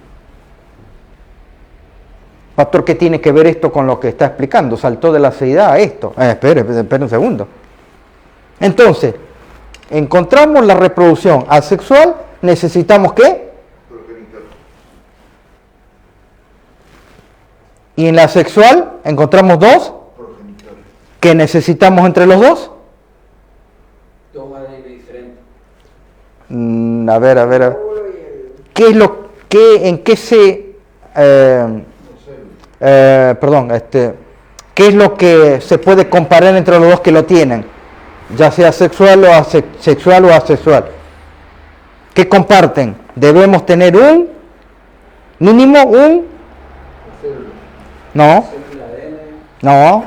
Pastor, ¿qué tiene que ver esto con lo que está explicando? Saltó de la seidad a esto. Espere un segundo. Entonces, encontramos la reproducción asexual, necesitamos ¿qué? Progenitor. Y en la sexual encontramos dos. Progenitor. ¿Qué necesitamos entre los dos? Dos ADN diferentes. A ver. ¿Qué es lo que, en qué se, qué es lo que se puede comparar entre los dos que lo tienen? Ya sea sexual o asexual. ¿Qué comparten? Debemos tener un mínimo no, Célula ADN. no,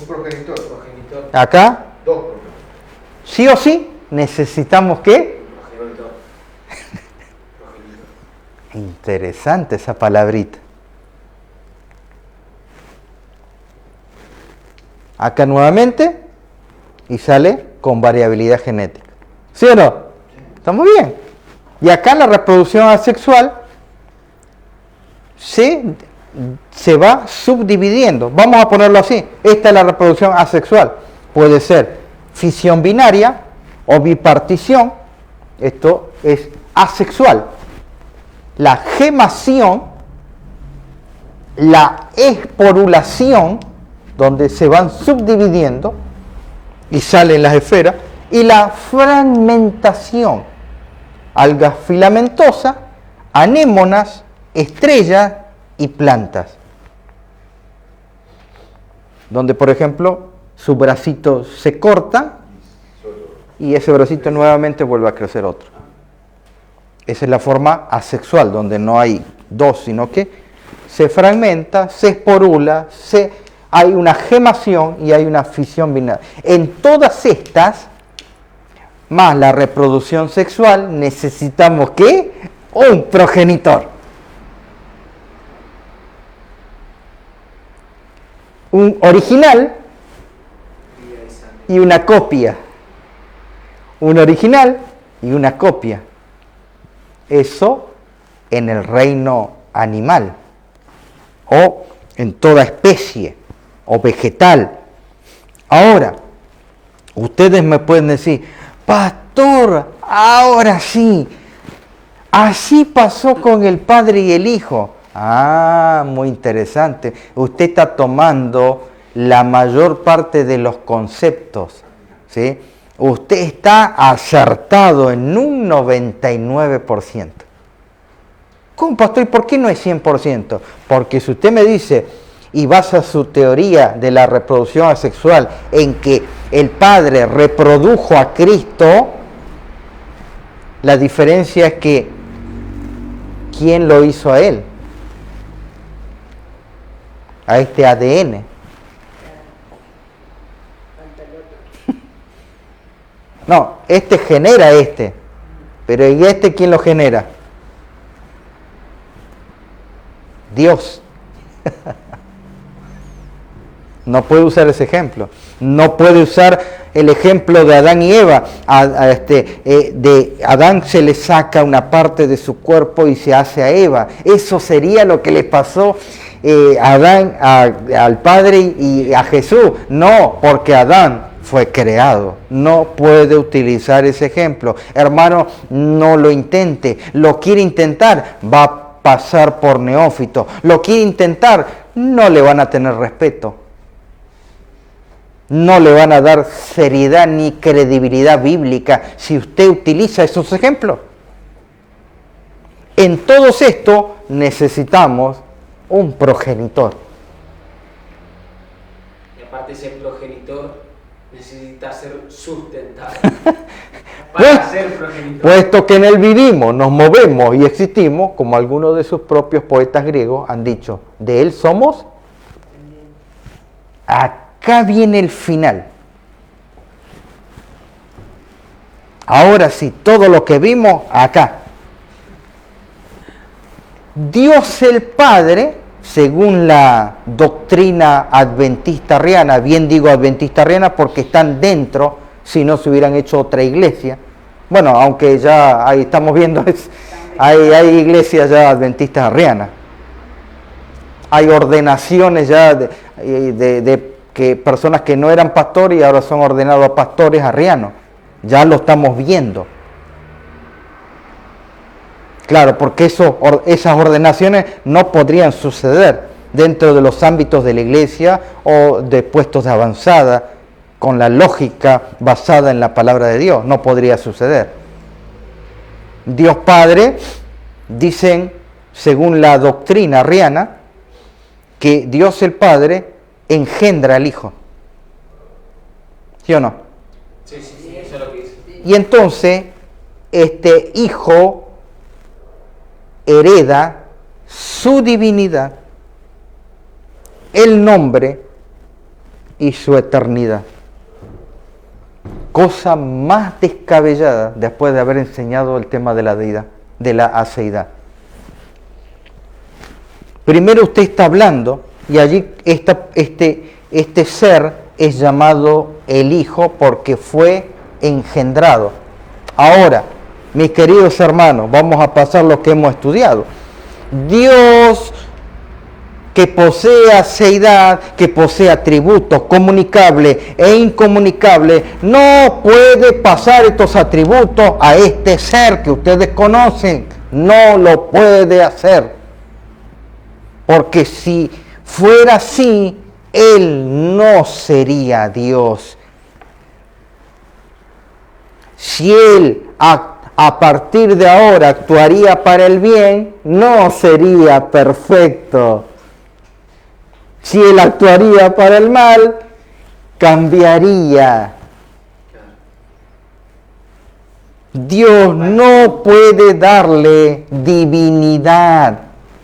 Un progenitor. Progenitor. acá, Dos progenitores. sí o sí, necesitamos ¿qué? Progenitor. Interesante esa palabrita. Acá nuevamente y sale con variabilidad genética. ¿Sí o no? ¿Estamos bien? Y acá la reproducción asexual se va subdividiendo. Vamos a ponerlo así. Esta es la reproducción asexual. Puede ser fisión binaria o bipartición. Esto es asexual. La gemación, la esporulación, donde se van subdividiendo y salen las esferas, y la fragmentación, algas filamentosas, anémonas, estrellas y plantas, donde por ejemplo su bracito se corta y ese bracito nuevamente vuelve a crecer otro. Esa es la forma asexual, donde no hay dos, sino que se fragmenta, se esporula, hay una gemación y hay una fisión binaria. En todas estas, más la reproducción sexual, necesitamos ¿qué? Un progenitor. un original y una copia. Un original y una copia. Eso en el reino animal o en toda especie o vegetal. Ahora, ustedes me pueden decir, pastor, ahora sí, así pasó con el Padre y el Hijo. Ah, muy interesante. Usted está tomando la mayor parte de los conceptos, ¿sí? Usted está acertado en un 99%. ¿Cómo, pastor? ¿Y por qué no es 100%? Porque si usted me dice y basa su teoría de la reproducción asexual en que el Padre reprodujo a Cristo, la diferencia es que ¿quién lo hizo a Él? A este ADN. No, este genera este. Pero ¿y este quién lo genera? Dios. No puede usar ese ejemplo. No puede usar el ejemplo de Adán y Eva. De Adán se le saca una parte de su cuerpo y se hace a Eva. Eso sería lo que le pasó Adán al Padre y a Jesús. No, porque Adán fue creado. No puede utilizar ese ejemplo. Hermano, no lo intente. Lo quiere intentar, va a pasar por neófito. Lo quiere intentar, no le van a tener respeto. No le van a dar seriedad ni credibilidad bíblica si usted utiliza esos ejemplos. En todos estos necesitamos un progenitor. Y aparte ese progenitor necesita ser sustentado para ser progenitor. Puesto que en él vivimos, nos movemos y existimos, como algunos de sus propios poetas griegos han dicho, de él somos. Acá viene el final. Ahora sí, todo lo que vimos acá. Dios el Padre, según la doctrina adventista arriana, bien digo adventista arriana porque están dentro, si no se hubieran hecho otra iglesia. Bueno, aunque ya ahí estamos viendo, hay iglesias ya adventistas arrianas. Hay ordenaciones ya de que personas que no eran pastores y ahora son ordenados pastores arrianos. Ya lo estamos viendo. Claro, porque esas ordenaciones no podrían suceder dentro de los ámbitos de la iglesia o de puestos de avanzada, con la lógica basada en la palabra de Dios. No podría suceder. Dios Padre, dicen, según la doctrina arriana, que Dios el Padre engendra al Hijo. ¿Sí o no? Sí, eso es lo que dice. Y entonces, este Hijo hereda su divinidad, el nombre y su eternidad. Cosa más descabellada después de haber enseñado el tema de la deidad, de la aceidad. Primero usted está hablando y allí este ser es llamado el Hijo porque fue engendrado. Ahora, mis queridos hermanos, vamos a pasar lo que hemos estudiado. Dios, que posee aceidad, que posee atributos comunicables e incomunicables, no puede pasar estos atributos a este ser que ustedes conocen. No lo puede hacer. Porque si fuera así, Él no sería Dios. Si Él a partir de ahora actuaría para el bien, no sería perfecto. Si Él actuaría para el mal, cambiaría. Dios no puede darle divinidad,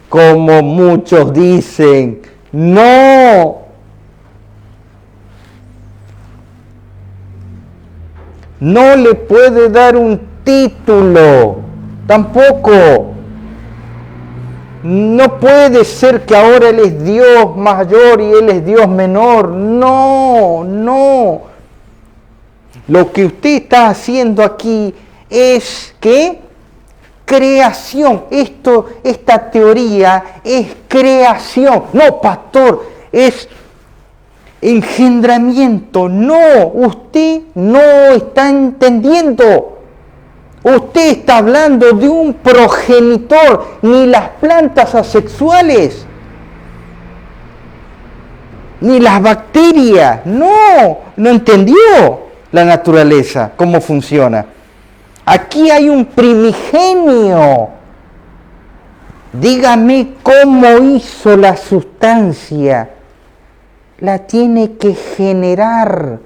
como muchos dicen. No. No le puede dar un título, tampoco. No puede ser que ahora Él es Dios mayor y Él es Dios menor. No, no. Lo que usted está haciendo aquí es que creación. Esta teoría es creación. No, pastor, es engendramiento. No, usted no está entendiendo. Usted está hablando de un progenitor, ni las plantas asexuales, ni las bacterias. No entendió la naturaleza, cómo funciona. Aquí hay un primigenio. Dígame cómo hizo la sustancia. La tiene que generar.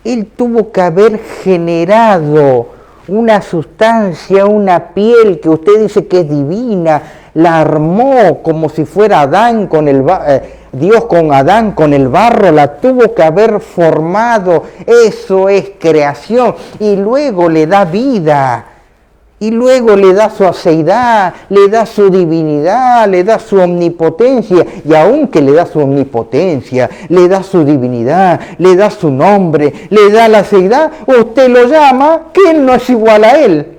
Él tuvo que haber generado una sustancia, una piel que usted dice que es divina, la armó como si fuera Adán con Dios con Adán con el barro, la tuvo que haber formado. Eso es creación. Y luego le da vida. Y luego le da su aceidad, le da su divinidad, le da su omnipotencia. Y aunque le da su omnipotencia, le da su divinidad, le da su nombre, le da la aceidad, usted lo llama que Él no es igual a Él.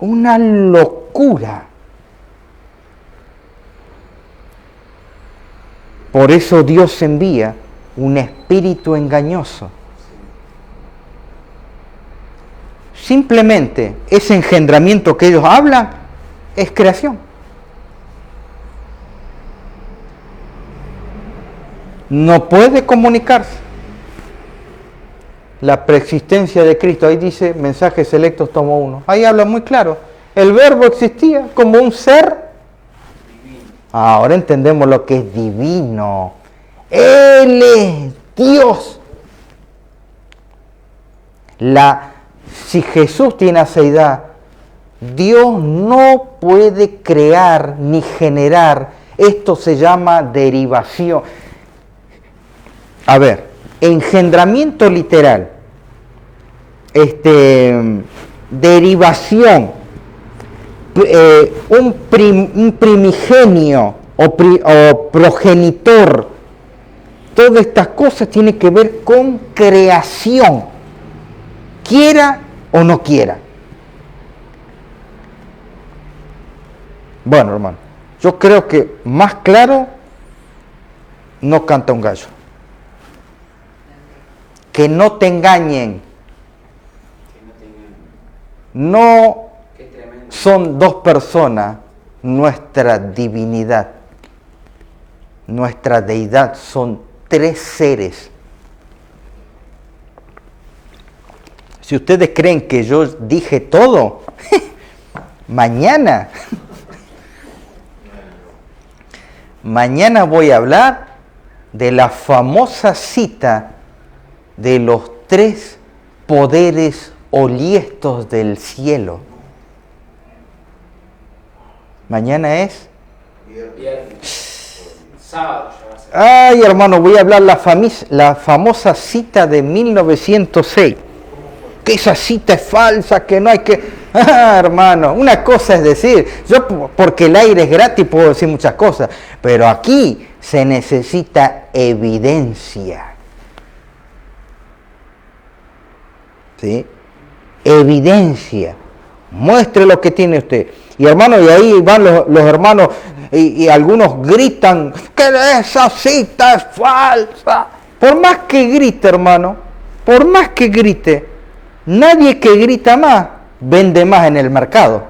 Una locura. Por eso Dios envía un espíritu engañoso. Simplemente ese engendramiento que ellos hablan es creación. No puede comunicarse. La preexistencia de Cristo, ahí dice Mensajes Selectos, tomo 1. Ahí habla muy claro. El verbo existía como un ser. Ahora entendemos lo que es divino. Él es Dios. Si Jesús tiene aceidad, Dios no puede crear ni generar. Esto se llama derivación. A ver, engendramiento literal, derivación, un primigenio o progenitor. Todas estas cosas tienen que ver con creación. Quiera o no quiera. Bueno, hermano, yo creo que más claro no canta un gallo. Que no te engañen. No son dos personas nuestra divinidad. Nuestra deidad son tres seres. Si ustedes creen que yo dije todo, mañana voy a hablar de la famosa cita de los tres poderes oliestos del cielo. Mañana es Viernes. Sábado ya va a ser. Ay, hermano, voy a hablar la famosa cita de 1906. Que esa cita es falsa, que no hay que... hermano, una cosa es decir, yo porque el aire es gratis puedo decir muchas cosas, pero aquí se necesita evidencia. ¿Sí? Evidencia. Muestre lo que tiene usted. Y hermano, y ahí van los hermanos y algunos gritan que esa cita es falsa. Por más que grite, hermano, por más que grite, nadie que grita más vende más en el mercado.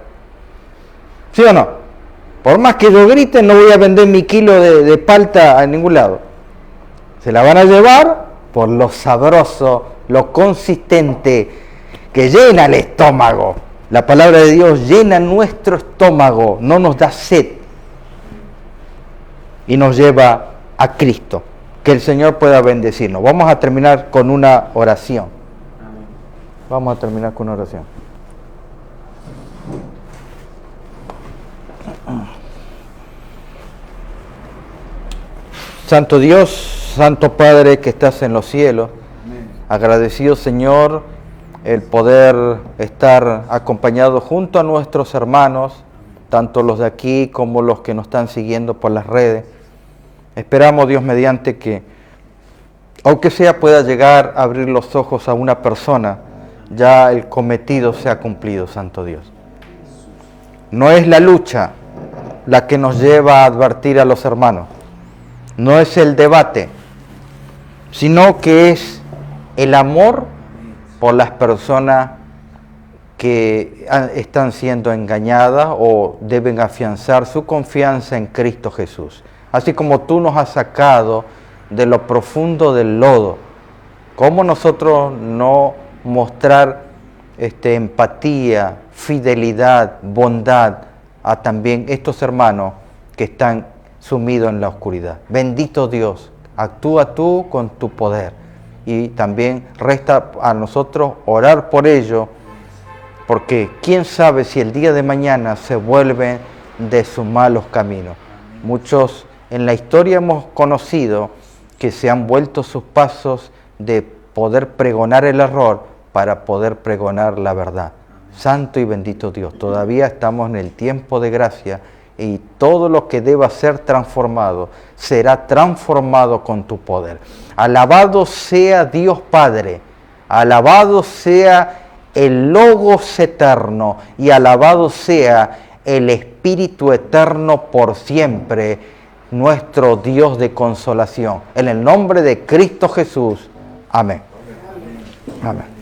¿Sí o no? Por más que yo grite, no voy a vender mi kilo de palta a ningún lado. Se la van a llevar por lo sabroso, lo consistente, que llena el estómago. La palabra de Dios llena nuestro estómago, no nos da sed y nos lleva a Cristo. Que el Señor pueda bendecirnos. Vamos a terminar con una oración. Vamos a terminar con una oración. Santo Dios, Santo Padre que estás en los cielos, agradecido Señor el poder estar acompañados junto a nuestros hermanos, tanto los de aquí como los que nos están siguiendo por las redes. Esperamos, Dios mediante, que aunque sea pueda llegar a abrir los ojos a una persona, ya el cometido sea cumplido, Santo Dios. No es la lucha la que nos lleva a advertir a los hermanos, no es el debate, sino que es el amor por las personas que están siendo engañadas o deben afianzar su confianza en Cristo Jesús. Así como tú nos has sacado de lo profundo del lodo, ¿cómo nosotros no mostrar empatía, fidelidad, bondad a también estos hermanos que están sumidos en la oscuridad? Bendito Dios, actúa tú con tu poder. Y también resta a nosotros orar por ello, porque quién sabe si el día de mañana se vuelven de sus malos caminos. Muchos en la historia hemos conocido que se han vuelto sus pasos de poder pregonar el error para poder pregonar la verdad. Santo y bendito Dios, todavía estamos en el tiempo de gracia y todo lo que deba ser transformado será transformado con tu poder. Alabado sea Dios Padre, alabado sea el Logos eterno y alabado sea el Espíritu eterno por siempre, nuestro Dios de consolación. En el nombre de Cristo Jesús. Amén. Amén.